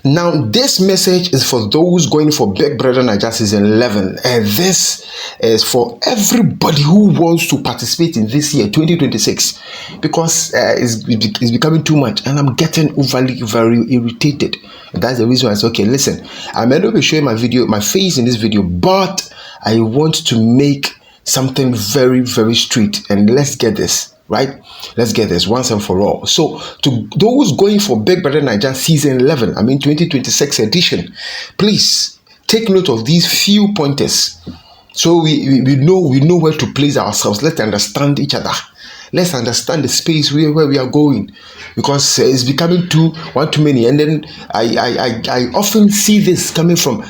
Now, this message is for those going for Big Brother Naija season 11, and this is for everybody who wants to participate in this year 2026, because it's becoming too much and I'm getting overly very irritated. And that's the reason why I said, okay, listen, I may not be showing my face in this video, but I want to make something very, very straight, and let's get this right. Let's get this once and for all. So, to those going for Big Brother Naija season 11, 2026 edition, please take note of these few pointers, so we know where to place ourselves. Let's understand each other. Let's understand the space where we are going, because it's becoming too many. And then I often see this coming from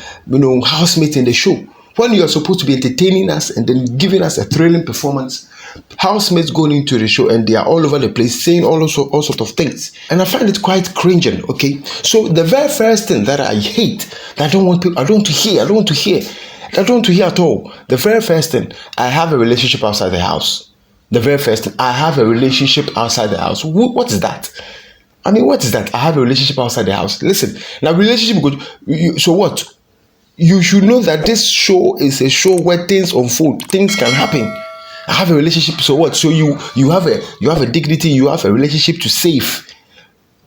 housemates in the show. When you are supposed to be entertaining us and then giving us a thrilling performance, housemates going into the show and they are all over the place saying all sorts of things, and I find it quite cringing. Okay, so the very first thing that I hate, that I don't want to hear at all. The very first thing, I have a relationship outside the house. The very first thing, I have a relationship outside the house. What is that? What is that? I have a relationship outside the house. Listen, now relationship good. So what? You should know that this show is a show where things unfold, things can happen. I have a relationship, so what? So you have a dignity, you have a relationship to save.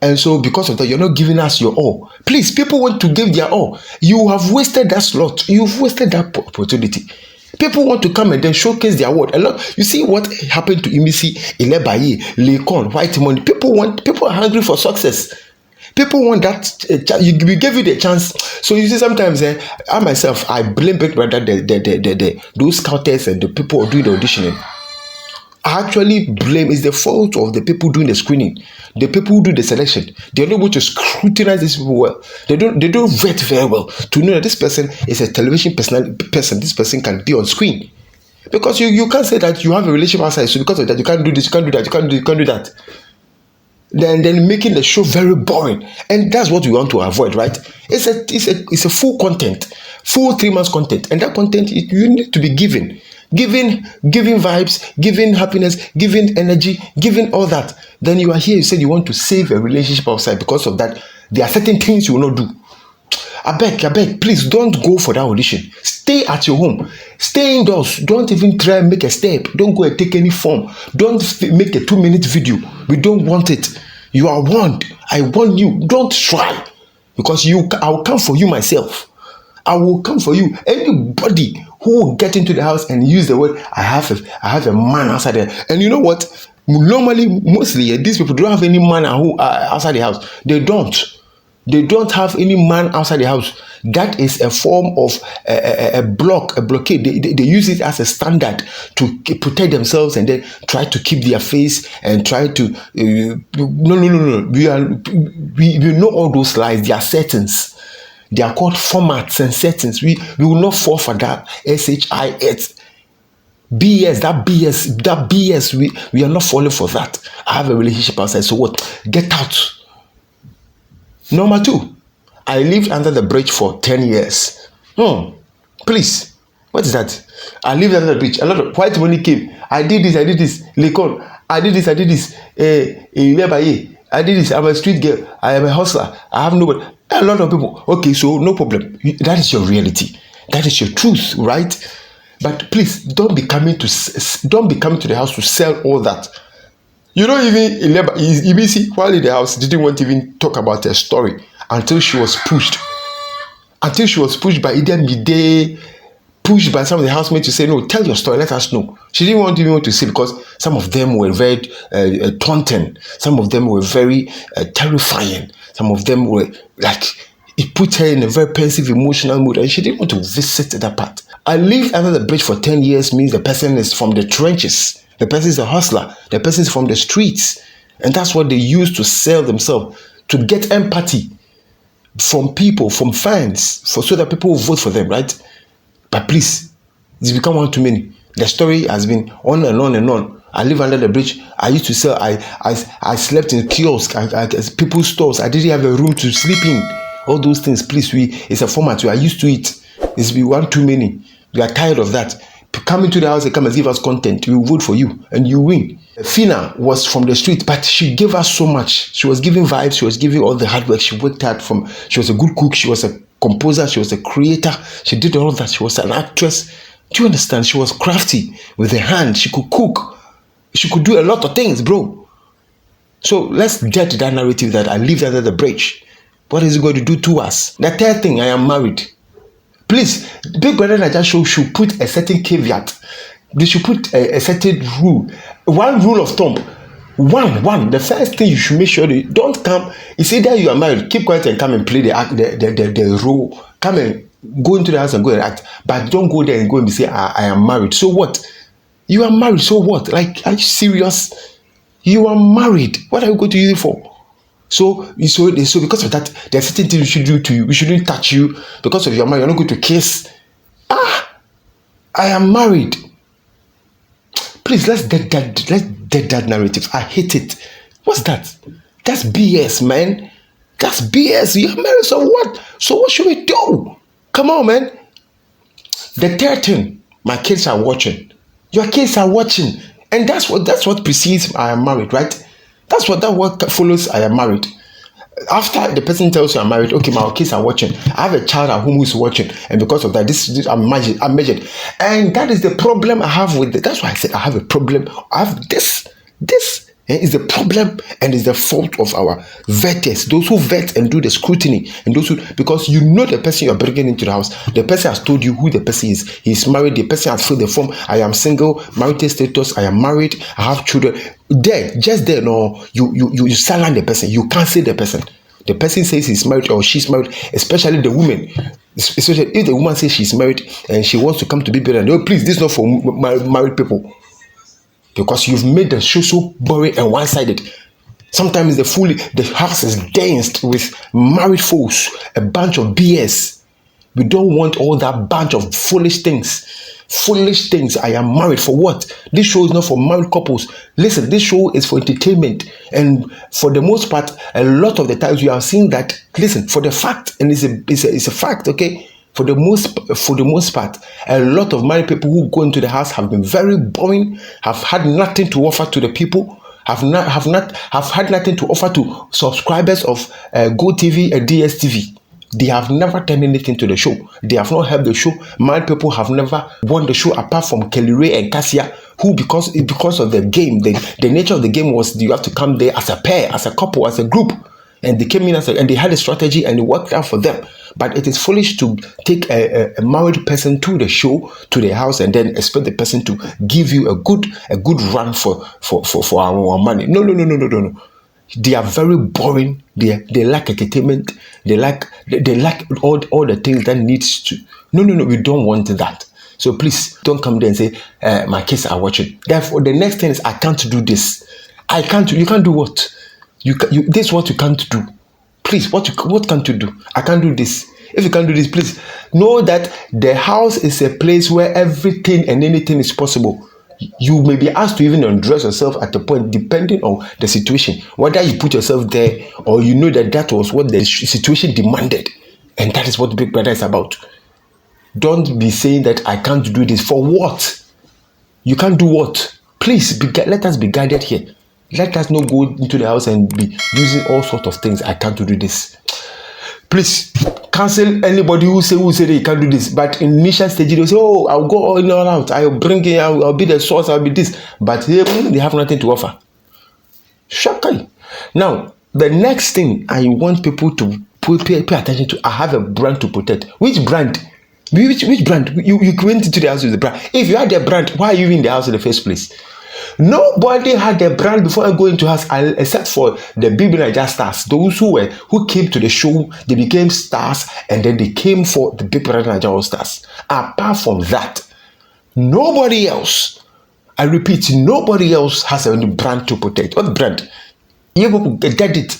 And so because of that, you're not giving us your all. Please, people want to give their all. You have wasted that slot. You've wasted that opportunity. People want to come and then showcase their word. A lot. You see what happened to Imisi, Ilebaye, Lekon, White Money. People are hungry for success. People want that. We gave you the chance. So you see, sometimes I myself, I blame Big Brother, those scouters and the people doing the auditioning. I actually blame, it's the fault of the people doing the screening, the people who do the selection. They're not able to scrutinize these people well. They don't vet very well to know that this person is a television person. This person can be on screen, because you can't say that you have a relationship outside. So because of that, you can't do this, you can't do that, you can't do that. Then making the show very boring, and that's what we want to avoid, right? It's a full content, full 3 months content, and that content you need to be giving vibes, giving happiness, giving energy, giving all that. Then you are here, you said you want to save a relationship outside. Because of that, there are certain things you will not do. I beg, please don't go for that audition. Stay at your home. Stay indoors. Don't even try and make a step. Don't go and take any form. Don't make a 2-minute video. We don't want it. You are warned. I warn you. Don't try. Because I will come for you myself. I will come for you. Anybody who will get into the house and use the word, I have a man outside there. And you know what? Normally, mostly, these people don't have any man outside the house. They don't have any man outside the house. That is a form of a blockade. They use it as a standard to protect themselves and then try to keep their face and try to. No. We know all those lies. They are settings. They are called formats and settings. We will not fall for that. SHIS. BS, that BS. We are not falling for that. I have a relationship outside. So what? Get out. Number 2, I lived under the bridge for 10 years. Please, what is that? I lived under the bridge. A lot of white money came. I did this. Lekon, I did this. Ilebaye, I did this. I'm a street girl. I am a hustler. I have nobody. A lot of people. Okay, so no problem. That is your reality. That is your truth, right? But please, don't be coming to the house to sell all that. You know, even Imisi, while in the house, didn't want to even talk about her story until she was pushed. Until she was pushed by either Mide, pushed by some of the housemates to say, no, tell your story, let us know. She didn't even want to say, because some of them were very taunting. Some of them were very terrifying. Some of them were like, it put her in a very pensive, emotional mood, and she didn't want to visit that part. I lived under the bridge for 10 years means the person is from the trenches. The person is a hustler. The person is from the streets. And that's what they use to sell themselves, to get empathy from people, from fans, so that people will vote for them, right? But please, it's become one too many. The story has been on and on and on. I live under the bridge. I used to sell. I slept in kiosks, people's stores. I didn't have a room to sleep in. All those things, please, it's a format. We are used to it. It's been one too many. We are tired of that. come into the house and come and give us content. We will vote for you and you win. Fina was from the street, but she gave us so much. She was giving vibes. She was giving all the hard work. She worked hard she was a good cook. She was a composer. She was a creator. She did all of that. She was an actress. Do you understand? She was crafty with her hand. She could cook. She could do a lot of things, bro. So let's get that narrative that I live under the bridge. What is it going to do to us? The third thing, I am married. Please, Big Brother Naija show should put a certain caveat. They should put a certain rule. One rule of thumb. One. The first thing you should make sure you don't come. It's either you are married, keep quiet and come and play the role. Come and go into the house and go and act. But don't go there and go and say, I am married. So what? You are married, so what? Like, are you serious? You are married. What are you going to use it for? So because of that, there's certain things we should do to you. We shouldn't touch you because of your marriage. You're not going to kiss. I am married. Please, let's get that narrative. I hate it. What's that? That's BS, man. That's BS. You're married, so what? So what should we do? Come on, man. The third thing, my kids are watching. Your kids are watching. And that's what precedes I am married, right? That's what follows I am married. After the person tells you I'm married, okay, my kids are watching. I have a child at home who's watching, and because of that, this I'm measured. And that is the problem I have with it. That's why I said I have a problem. I have this is the problem and is the fault of our vetters, those who vet and do the scrutiny, and those who, because you know the person you're bringing into the house, the person has told you who the person is. He's married. The person has filled the form. I am single, marital status. I am married. I have children. No, you silence the person. You can't say the person. The person says he's married or she's married, especially the woman. Especially if the woman says she's married and she wants to come to BBN, no, please, this is not for married people. Because you've made the show so boring and one-sided. Sometimes the house is danced with married folks, a bunch of BS. We don't want all that bunch of foolish things. Foolish things. I am married for what? This show is not for married couples. Listen, this show is for entertainment. And for the most part, a lot of the times we are seeing that, listen, for the fact, and it's a fact, okay? For the most part, a lot of married people who go into the house have been very boring, have had nothing to offer to the people, have had nothing to offer to subscribers of GoTV and DSTV. They have never done anything to the show. They have not helped the show. Married people have never won the show apart from Kelly Ray and Cassia, who because of the game, the nature of the game was you have to come there as a pair, as a couple, as a group. And they came in and they had a strategy and it worked out for them. But it is foolish to take a married person to the show, to the house, and then expect the person to give you a good run for our money. No. They are very boring. They lack entertainment. They lack all the things that needs to. No. We don't want that. So please don't come there and say my kids are watching. Therefore, the next thing is I can't do this. I can't. You can't do what? This is what you can't do. Please, what can't you do? I can't do this. If you can't do this, please know that the house is a place where everything and anything is possible. You may be asked to even undress yourself at a point, depending on the situation. Whether you put yourself there or you know that was what the situation demanded. And that is what Big Brother is about. Don't be saying that I can't do this. For what? You can't do what? Please, let us be guided here. Let us not go into the house and be using all sorts of things. I can't do this. Please cancel anybody who say they can't do this. But in initial stage, they say, oh, I'll go all in all out. I'll bring in, I'll be the source, I'll be this. But they have nothing to offer. Shocking. Now, the next thing I want people to pay attention to, I have a brand to protect. Which brand? Which brand? You went into the house with the brand. If you had the brand, why are you in the house in the first place? Nobody had a brand before I go into house except for the BBNaija stars. Those who came to the show, they became stars, and then they came for the Big Brother Naija All Stars. Apart from that, nobody else, I repeat, nobody else has any brand to protect. What brand? You get it.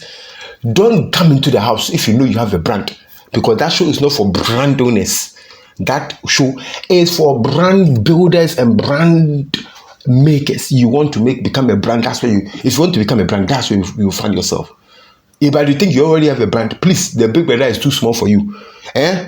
Don't come into the house if you know you have a brand, because that show is not for brand owners. That show is for brand builders and brand makers. You want to become a brand, that's where if you want to become a brand, that's where you find yourself. If you think you already have a brand, please, the Big Brother is too small for you.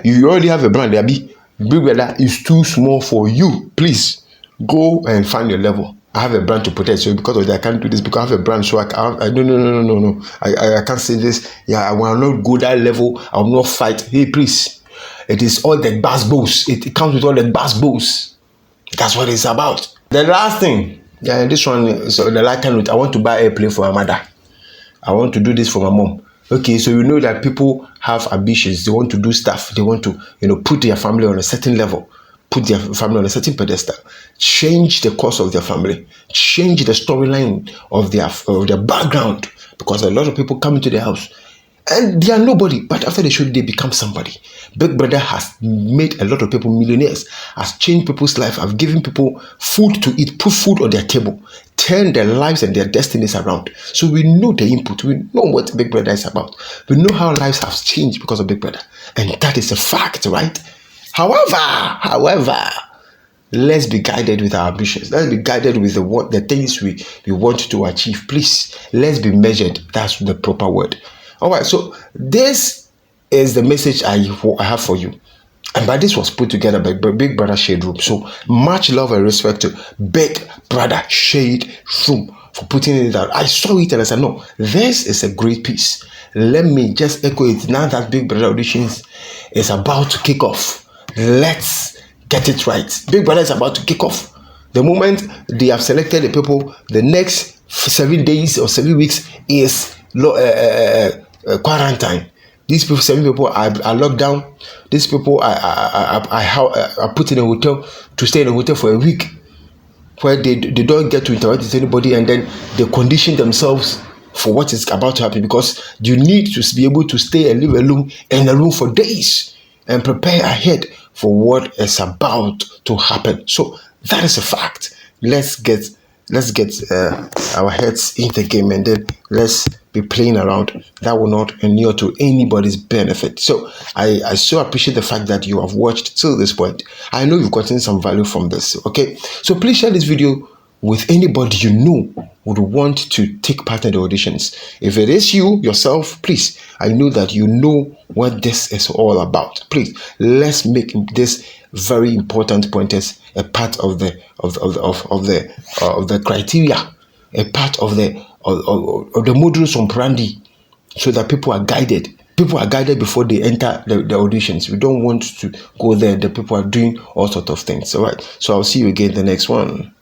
You already have a brand, Abi. Big Brother is too small for you. Please go and find your level. I have a brand to protect, so because of that, I can't do this because I have a brand. So no. I can't say this. Yeah, I will not go that level. I will not fight. Hey, please. It is all the bass balls. It comes with all the bass balls. That's what it's about. The last thing, yeah, this one is the last time. I want to buy a airplane for my mother. I want to do this for my mom. Okay, so you know that people have ambitions. They want to do stuff. They want to, put their family on a certain level, put their family on a certain pedestal, change the course of their family, change the storyline of their background. Because a lot of people come into their house and they are nobody, but after the show, they become somebody. Big Brother has made a lot of people millionaires, has changed people's life, have given people food to eat, put food on their table, turned their lives and their destinies around. So we know the input, we know what Big Brother is about. We know how lives have changed because of Big Brother. And that is a fact, right? However, let's be guided with our ambitions. Let's be guided with the things we want to achieve. Please, let's be measured. That's the proper word. All right, so this is the message I have for you. And by this was put together by Big Brother Shade Room. So much love and respect to Big Brother Shade Room for putting it out. I saw it and I said, no, this is a great piece. Let me just echo it. Now that Big Brother Auditions is about to kick off, let's get it right. Big Brother is about to kick off. The moment they have selected the people, the next 7 days or 7 weeks is quarantine. These people, 7 people are locked down. These people are put in a hotel to stay in a hotel for a week, where they don't get to interact with anybody, and then they condition themselves for what is about to happen, because you need to be able to stay and live alone in a room for days and prepare ahead for what is about to happen. So that is a fact. Let's get our heads in the game, and then let's be playing around. That will not inure to anybody's benefit. So I so appreciate the fact that you have watched till this point. I know you've gotten some value from this. Okay, so please share this video with anybody you know would want to take part in the auditions. If it is you yourself, please, I know that you know what this is all about. Please, let's make this very important pointers a part of the criteria, a part of the modus operandi, so that people are guided. People are guided before they enter the auditions. We don't want to go there. The people are doing all sorts of things. All right. So I'll see you again in the next one.